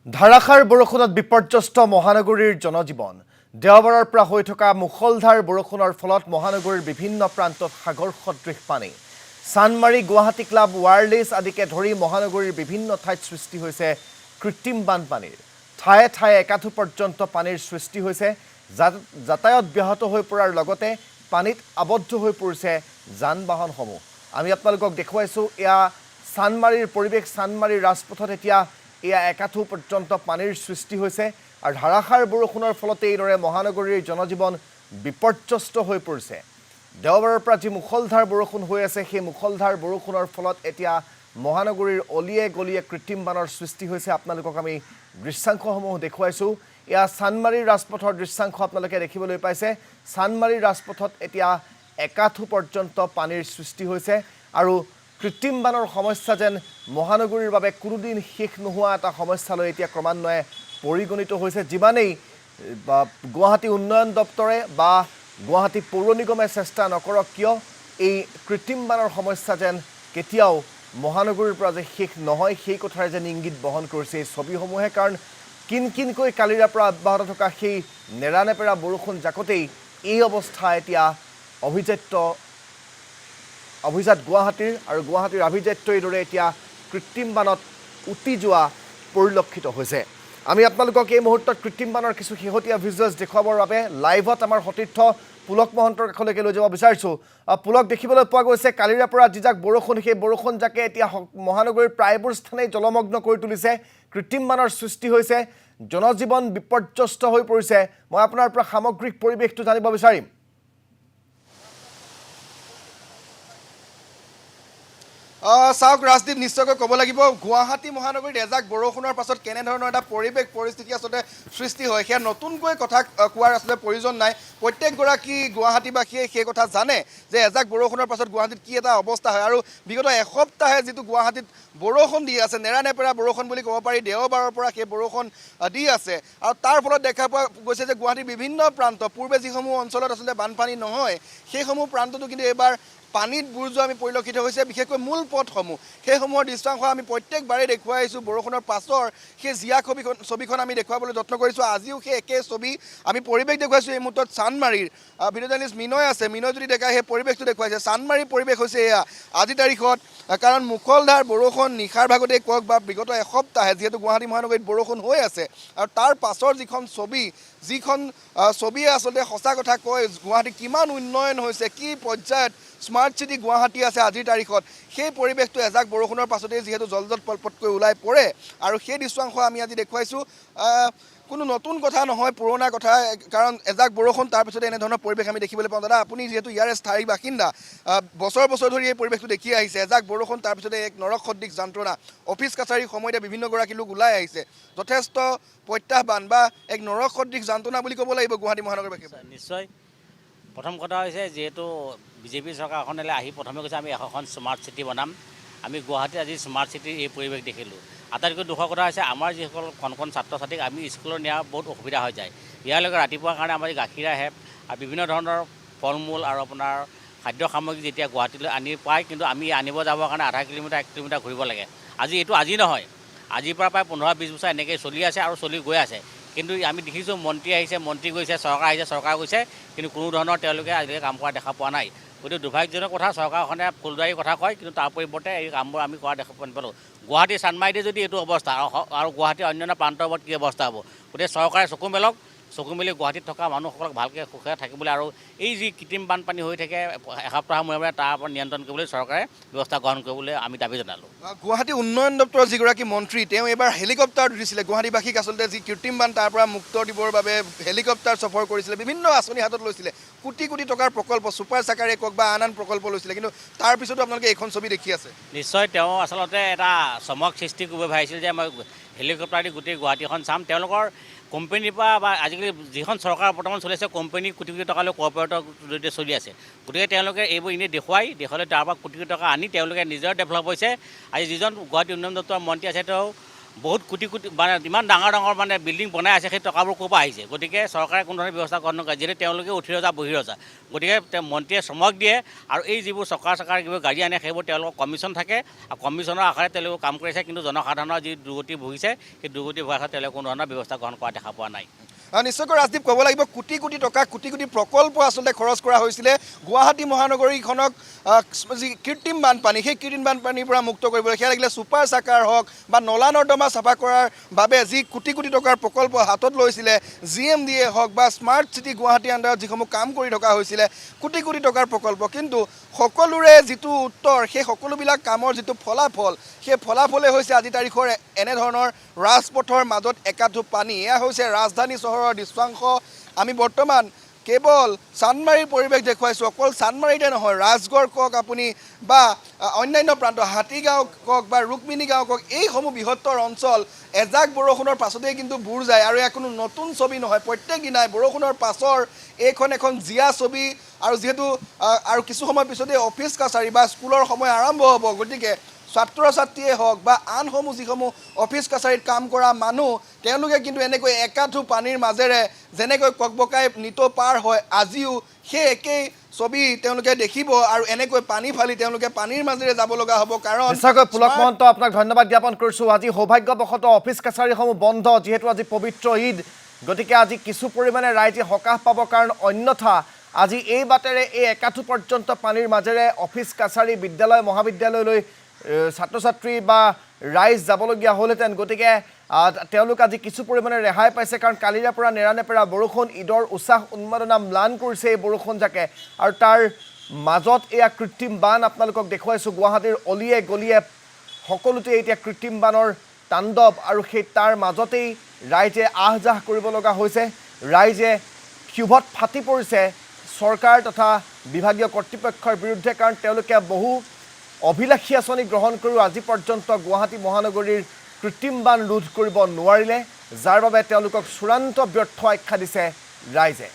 ধাৰাসাৰ বৰষুণত বিপৰ্যস্ত মহানগৰীৰ জনজীৱন দেওবাৰৰ পৰা হৈ থকা মুখলধাৰ বৰষুণৰ ফলত মহানগৰীৰ বিভিন্ন প্ৰান্তত সাগৰ সদৃশ পানী চানমাৰী গুৱাহাটী ক্লাব ৱাৰলেছ আদিকে ধৰি মহানগৰীৰ বিভিন্ন ঠাইত সৃষ্টি হৈছে কৃত্ৰিম বানপানীৰ ঠায়ে ঠায়ে একাঠু পৰ্যন্ত পানীৰ সৃষ্টি হৈছে যাতায়াত ব্যাহত হৈ পৰাৰ লগতে পানীত আবদ্ধ হৈ পৰিছে যান-বাহনসমূহ আমি আপোনালোকক দেখুৱাইছো এয়া চানমাৰীৰ পৰিৱেশ চানমাৰীৰ ৰাজপথত এতিয়া এয়া একাঠু পৰ্যন্ত পানীৰ সৃষ্টি হৈছে আৰু ধাৰাসাৰ বৰষুণৰ ফলতে এইদৰে মহানগৰীৰ জনজীৱন বিপৰ্যস্ত হৈ পৰিছে দেওবাৰৰ পৰা যি মুখলধাৰ বৰষুণ হৈ আছে সেই মুখলধাৰ বৰষুণৰ ফলত এতিয়া মহানগৰীৰ অলিয়ে গলিয়ে কৃত্ৰিম বানৰ সৃষ্টি হৈছে আপোনালোকক আমি দৃশ্যাংশসমূহ দেখুৱাইছো এয়া চানমাৰীৰ ৰাজপথৰ দৃশ্যাংশ আপোনালোকে দেখিবলৈ পাইছে চানমাৰীৰ ৰাজপথত এতিয়া একাঠু পৰ্যন্ত পানীৰ সৃষ্টি হৈছে আৰু কৃত্ৰিম বানৰ সমস্যা যেন মহানগৰীৰ বাবে কোনোদিন শেষ নোহোৱা এটা সমস্যালৈ এতিয়া ক্ৰমান্বয়ে পৰিগণিত হৈছে যিমানেই গুৱাহাটী উন্নয়ন দপ্তৰে বা গুৱাহাটী পৌৰ নিগমে চেষ্টা নকৰক কিয় এই কৃত্ৰিম বানৰ সমস্যা যেন কেতিয়াও মহানগৰীৰ পৰা যে শেষ নহয় সেই কথাৰে যেন ইংগিত বহন কৰিছে এই ছবিসমূহে কাৰণ কিনকিনকৈ কালিৰে পৰা অব্যাহত থকা সেই নেৰানেপেৰা বৰষুণ জাকতেই এই অৱস্থা এতিয়া অভিজাত গুৱাহাটীৰ আৰু গুৱাহাটীৰ আভিজাত্য এইদৰে এতিয়া কৃত্ৰিম বানত উটি যোৱা পৰিলক্ষিত হৈছে আমি আপোনালোকক এই মুহূৰ্তত কৃত্ৰিম বানৰ কিছু শেহতীয়া ভিজুৱেলছ দেখুৱাবৰ বাবে লাইভত আমাৰ সতীৰ্থ পুলক মহন্তৰ কাষলৈকে লৈ যাব বিচাৰিছোঁ পুলক দেখিবলৈ পোৱা গৈছে কালিৰে পৰা যিজাক বৰষুণ সেই বৰষুণ জাকে এতিয়া মহানগৰীৰ প্ৰায়বোৰ স্থানেই জলমগ্ন কৰি তুলিছে কৃত্ৰিম বানৰ সৃষ্টি হৈছে জনজীৱন বিপৰ্যস্ত হৈ পৰিছে মই আপোনাৰ পৰা সামগ্ৰিক পৰিৱেশটো জানিব বিচাৰিম চাওক ৰাজদীপ নিশ্চয়কৈ ক'ব লাগিব গুৱাহাটী মহানগৰীত এজাক বৰষুণৰ পাছত কেনেধৰণৰ এটা পৰিৱেশ পৰিস্থিতি আচলতে সৃষ্টি হয় সেয়া নতুনকৈ কথা কোৱাৰ আচলতে প্ৰয়োজন নাই প্ৰত্যেকগৰাকী গুৱাহাটীবাসীয়ে সেই কথা জানে যে এজাক বৰষুণৰ পাছত গুৱাহাটীত কি এটা অৱস্থা হয় আৰু বিগত এসপ্তাহে যিটো গুৱাহাটীত বৰষুণ দি আছে নেৰানেপেৰা বৰষুণ বুলি ক'ব পাৰি দেওবাৰৰ পৰা সেই বৰষুণ দি আছে আৰু তাৰ ফলত দেখা পোৱা গৈছে যে গুৱাহাটীৰ বিভিন্ন প্ৰান্ত পূৰ্বে যিসমূহ অঞ্চলত আচলতে বানপানী নহয় সেইসমূহ প্ৰান্ততো কিন্তু এইবাৰ পানীত বুৰ যোৱা আমি পৰিলক্ষিত হৈছে বিশেষকৈ মূল পথসমূহ সেইসমূহৰ দৃশ্যাংশ আমি প্ৰত্যেকবাৰেই দেখুৱাই আহিছোঁ বৰষুণৰ পাছৰ সেই জীয়া ছবিখন আমি দেখুৱাবলৈ যত্ন কৰিছোঁ আজিও সেই একে ছবি আমি পৰিৱেশ দেখুৱাইছোঁ এই মুহূৰ্তত চানমাৰীৰ ভিডিঅ' জাৰ্নেলিষ্ট মিনয় আছে মিনয় যদি দেখায় সেই পৰিৱেশটো দেখুৱাইছে চানমাৰীৰ পৰিৱেশ হৈছে এয়া আজিৰ তাৰিখত কাৰণ মুখলধাৰ বৰষুণ নিশাৰ ভাগতেই কওক বা বিগত এসপ্তাহে যিহেতু গুৱাহাটী মহানগৰীত বৰষুণ হৈ আছে আৰু তাৰ পাছৰ যিখন ছবিয়ে আচলতে সঁচা কথা কয় গুৱাহাটী কিমান উন্নয়ন হৈছে কি পৰ্যায়ত স্মাৰ্ট চিটি গুৱাহাটী আছে আজিৰ তাৰিখত সেই পৰিৱেশটো এজাক বৰষুণৰ পাছতেই যিহেতু জলজল পলপটকৈ ওলাই পৰে আৰু সেই দৃশ্যাংশ আমি আজি দেখুৱাইছোঁ কোনো নতুন কথা নহয় পুৰণা কথা কাৰণ এজাক বৰষুণ তাৰপিছতে এনেধৰণৰ পৰিৱেশ আমি দেখিবলৈ পাওঁ দাদা আপুনি যিহেতু ইয়াৰে স্থায়ী বাসিন্দা বছৰ বছৰ ধৰি এই পৰিৱেশটো দেখি আহিছে এজাক বৰষুণ তাৰপিছতে এক নৰসদৃশ যন্ত্ৰণা অফিচ কাছাৰীৰ সময়তে বিভিন্নগৰাকী লোক ওলাই আহিছে যথেষ্ট প্ৰত্যাহ্বান বা এক নৰসদৃশ যন্ত্ৰণা বুলি ক'ব লাগিব গুৱাহাটী মহানগৰবাসী নিশ্চয় প্ৰথম কথা হৈছে যিহেতু বিজেপি চৰকাৰখনলৈ আহি প্ৰথমে কৈছে আমি এখন স্মাৰ্ট চিটি বনাম আমি গুৱাহাটীত আজি স্মাৰ্ট চিটিৰ এই পৰিৱেশ দেখিলোঁ আটাইতকৈ দুখৰ কথা হৈছে আমাৰ যিসকল কণ ছাত্ৰ ছাত্ৰীক আমি স্কুলত নিয়া বহুত অসুবিধা হৈ যায় ইয়াৰ লগত ৰাতিপুৱাৰ কাৰণে আমাৰ গাখীৰ আহে আৰু বিভিন্ন ধৰণৰ ফল মূল আৰু আপোনাৰ খাদ্য সামগ্ৰী যেতিয়া গুৱাহাটীলৈ আনি পায় কিন্তু আমি আনিব যাবৰ কাৰণে আধা কিলোমিটাৰ 1 কিলোমিটাৰ ঘূৰিব লাগে আজি নহয় আজিৰ পৰা প্ৰায় 15-20 বছৰ এনেকৈ চলি আছে আৰু চলি গৈ আছে কিন্তু আমি দেখিছোঁ মন্ত্ৰী আহিছে মন্ত্ৰী গৈছে চৰকাৰ গৈছে কিন্তু কোনো ধৰণৰ তেওঁলোকে আজিলৈকে কাম কৰা দেখা পোৱা নাই গতিকে দুৰ্ভাগ্যজনক কথা চৰকাৰখনে ফুলদাৰীৰ কথা কয় কিন্তু তাৰ পৰিৱৰ্তে এই কামবোৰ আমি কৰা দেখা নাপালোঁ গুৱাহাটী চানমাৰীতে যদি এইটো অৱস্থা আৰু গুৱাহাটীৰ অন্যান্য প্ৰান্তৰ ওপৰত কি অৱস্থা হ'ব গতিকে চৰকাৰে চকু মেলি গুৱাহাটীত থকা মানুহসকলক ভালকৈ সুখে থাকিবলৈ আৰু এই যি কৃত্ৰিম বানপানী হৈ থাকে এসপ্তাহৰ মূৰে মূৰে তাৰ ওপৰত নিয়ন্ত্ৰণ কৰিবলৈ চৰকাৰে ব্যৱস্থা গ্ৰহণ কৰিবলৈ আমি দাবী জনালোঁ গুৱাহাটী উন্নয়ন দপ্তৰৰ যিগৰাকী মন্ত্ৰী তেওঁ এইবাৰ হেলিকপ্টাৰ দিছিলে গুৱাহাটীবাসীক আচলতে যি কৃত্ৰিম বান তাৰ পৰা মুক্ত দিবৰ বাবে হেলিকপ্টাৰ সফৰ কৰিছিলে বিভিন্ন আঁচনি হাতত লৈছিলে কোটি কোটি টকাৰ প্ৰকল্প ছুপাৰ চাকাৰে কওক বা আন প্ৰকল্প লৈছিলে কিন্তু তাৰ পিছতো আপোনালোকে এইখন ছবি দেখি আছে নিশ্চয় তেওঁ আচলতে এটা চমক সৃষ্টি কৰিব ভাবিছিল যে মই হেলিকপ্টাৰ দি গোটেই গুৱাহাটীখন চাম তেওঁলোকৰ কোম্পানীৰ পৰা বা আজিকালি যিখন চৰকাৰ বৰ্তমান চলি আছে কোম্পানী কোটি কোটি টকালৈ কৰ্পৰেটৰ জৰিয়তে চলি আছে গতিকে তেওঁলোকে এইবোৰ এনেই দেখুৱাই তাৰ পৰা কোটি কোটি টকা আনি তেওঁলোকে নিজৰ ডেভেলপ হৈছে আজি যিজন গুৱাহাটী উন্নয়ন দপ্তৰৰ মন্ত্ৰী আছে তেওঁ বহুত কোটি কোটি মানে ইমান ডাঙৰ ডাঙৰ মানে বিল্ডিং বনাই আছে, সেই টকাবোৰ ক'ৰ পৰা আহিছে? গতিকে চৰকাৰে কোনো ধৰণৰ ব্যৱস্থা গ্ৰহণ নকৰে, যিহেতু তেওঁলোকে উঠি ৰজা বহি ৰজা। গতিকে মন্ত্ৰীয়ে চমক দিয়ে আৰু এই যিবোৰ চৰকাৰ যিবোৰ গাড়ী আনে সেইবোৰ তেওঁলোকৰ কমিশ্যন থাকে আৰু কমিশ্যনৰ আশাৰে তেওঁলোকে কাম কৰিছে, কিন্তু জনসাধাৰণৰ যি দুৰ্গতি ভুগিছে সেই দুৰ্গতি ভুগাৰ তেওঁলোকে কোনো ধৰণৰ ব্যৱস্থা গ্ৰহণ কৰা দেখা পোৱা নাই। নিশ্চয়কৈ ৰাজদীপ, ক'ব লাগিব কোটি কোটি টকা, কোটি কোটি প্ৰকল্প আচলতে খৰচ কৰা হৈছিলে গুৱাহাটী মহানগৰীখনক যি কৃত্ৰিম বানপানী, সেই কৃত্ৰিম বানপানীৰ পৰা মুক্ত কৰিবলৈ। সেয়া লাগিলে ছুপাৰ চাকাৰ হওক বা নলা নৰ্দমা চাফা কৰাৰ বাবে যি কোটি কোটি টকাৰ প্ৰকল্প হাতত লৈছিলে, GMDA হওক বা স্মাৰ্ট চিটি গুৱাহাটীৰ আণ্ডাৰত যিসমূহ কাম কৰি থকা হৈছিলে, কোটি কোটি টকাৰ প্ৰকল্প, কিন্তু সকলোৰে যিটো উত্তৰ, সেই সকলোবিলাক কামৰ যিটো ফলাফল, সেই ফলাফলে হৈছে আজি তাৰিখৰ এনেধৰণৰ ৰাজপথৰ মাজত একাঠু পানী। এয়া হৈছে ৰাজধানী চহৰৰ দৃশ্যাংশ। আমি বৰ্তমান কেৱল চান্দমাৰীৰ পৰিৱেশ দেখুৱাইছোঁ। অকল চান্দমাৰীতে নহয়, ৰাজগড় কওক আপুনি বা অন্যান্য প্ৰান্ত, হাতীগাঁও কওক বা ৰুক্মিণী গাঁও কওক, এইসমূহ বৃহত্তৰ অঞ্চল এজাক বৰষুণৰ পাছতেই কিন্তু বুৰ যায়। আৰু এয়া কোনো নতুন ছবি নহয়, প্ৰত্যেক দিনাই বৰষুণৰ পাছৰ এইখন এখন জীয়া ছবি। আৰু যিহেতু আৰু কিছু সময় পিছতেই অফিচ কাছাৰী বা স্কুলৰ সময় আৰম্ভ হ'ব, গতিকে ছাত্ৰ ছাত্ৰীয়ে হওক বা আনসমূহ যিসমূহ অফিচ কাছাৰীত কাম কৰা মানুহ, তেওঁলোকে কিন্তু এনেকৈ একাঠু পানীৰ মাজেৰে যেনেকৈ ককবকাই নিতৌ পাৰ হয়, আজিও সেই একেই ছবি তেওঁলোকে দেখিব আৰু এনেকৈ পানী ফালি তেওঁলোকে পানীৰ মাজেৰে যাব লগা হ'ব। কাৰণ নিশ্চয়কৈ পুলক মহন্ত, আপোনাক ধন্যবাদ জ্ঞাপন কৰিছোঁ। আজি সৌভাগ্যবশতঃ অফিচ কাছাৰীসমূহ বন্ধ, যিহেতু আজি পবিত্ৰ ঈদ, গতিকে আজি কিছু পৰিমাণে ৰাইজে সকাহ পাব, কাৰণ অন্যথা আজি এই বাটেৰে এই একাঠু পৰ্যন্ত পানীৰ মাজেৰে অফিচ কাছাৰী, বিদ্যালয় মহাবিদ্যালয়লৈ ছাত্ৰ ছাত্ৰী বা ৰাইজ যাবলগীয়া হ'লহেঁতেন। গতিকে তেওঁলোক আজি কিছু পৰিমাণে ৰেহাই পাইছে, কাৰণ কালিৰে পৰা নেৰানেপেৰা বৰষুণ, ঈদৰ উৎসাহ উন্মাদনা ম্লান কৰিছে এই বৰষুণজাকে। আৰু তাৰ মাজত এয়া কৃত্ৰিম বান আপোনালোকক দেখুৱাইছোঁ। গুৱাহাটীৰ অলিয়ে গলিয়ে সকলোতে এতিয়া কৃত্ৰিম বানৰ তাণ্ডৱ, আৰু সেই তাৰ মাজতেই ৰাইজে আহ যাহ কৰিব লগা হৈছে। ৰাইজে ক্ষোভত ফাটি পৰিছে চৰকাৰ তথা বিভাগীয় কৰ্তৃপক্ষৰ বিৰুদ্ধে, কাৰণ তেওঁলোকে বহু অভিলাষী আঁচনি গ্ৰহণ কৰিও আজি পৰ্যন্ত গুৱাহাটী মহানগৰীৰ কৃত্ৰিম বান ৰোধ কৰিব নোৱাৰিলে, যাৰ বাবে তেওঁলোকক চূড়ান্ত ব্যৰ্থ আখ্যা দিছে ৰাইজে।